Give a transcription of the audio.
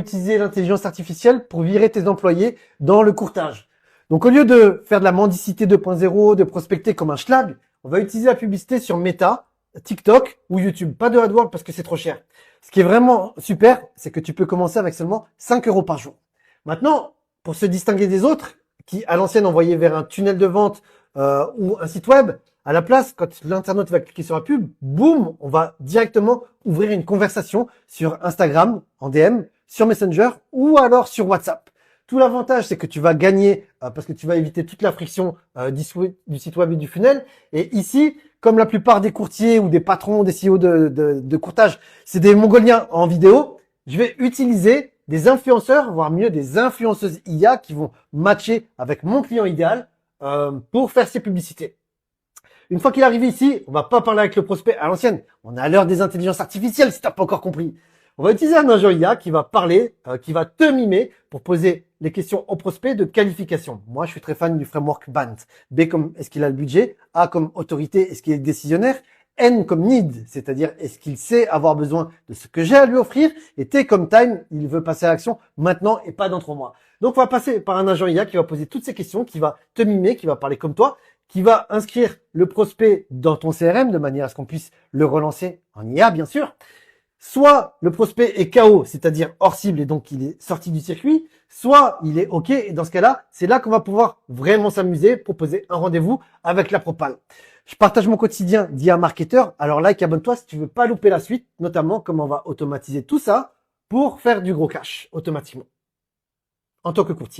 Utiliser l'intelligence artificielle pour virer tes employés dans le courtage. Donc au lieu de faire de la mendicité 2.0, de prospecter comme un schlag, on va utiliser la publicité sur Meta, TikTok ou YouTube. Pas de AdWords parce que c'est trop cher. Ce qui est vraiment super, c'est que tu peux commencer avec seulement 5 € par jour. Maintenant, pour se distinguer des autres, qui à l'ancienne envoyaient vers un tunnel de vente ou un site web, à la place, quand l'internaute va cliquer sur la pub, boum, on va directement ouvrir une conversation sur Instagram, en DM, sur Messenger ou alors sur WhatsApp. Tout l'avantage, c'est que tu vas gagner parce que tu vas éviter toute la friction du site web et du funnel. Et ici, comme la plupart des courtiers ou des patrons, des CEO de courtage, c'est des Mongoliens en vidéo, je vais utiliser des influenceurs, voire mieux des influenceuses IA qui vont matcher avec mon client idéal pour faire ses publicités. Une fois qu'il est arrivé ici, on va pas parler avec le prospect à l'ancienne. On est à l'heure des intelligences artificielles, si t'as pas encore compris. On va utiliser un agent IA qui va parler, qui va te mimer pour poser les questions au prospect de qualification. Moi, je suis très fan du framework BANT. B comme est-ce qu'il a le budget, A comme autorité, est-ce qu'il est décisionnaire, N comme need, c'est-à-dire est-ce qu'il sait avoir besoin de ce que j'ai à lui offrir, et T comme time, il veut passer à l'action maintenant et pas dans 3 mois. Donc, on va passer par un agent IA qui va poser toutes ces questions, qui va te mimer, qui va parler comme toi, qui va inscrire le prospect dans ton CRM de manière à ce qu'on puisse le relancer en IA, bien sûr. Soit le prospect est KO, c'est-à-dire hors cible et donc il est sorti du circuit, soit il est OK et dans ce cas-là, c'est là qu'on va pouvoir vraiment s'amuser, proposer un rendez-vous avec la propale. Je partage mon quotidien d'IA marketeur, alors like, abonne-toi si tu veux pas louper la suite, notamment comment on va automatiser tout ça pour faire du gros cash automatiquement en tant que courtier.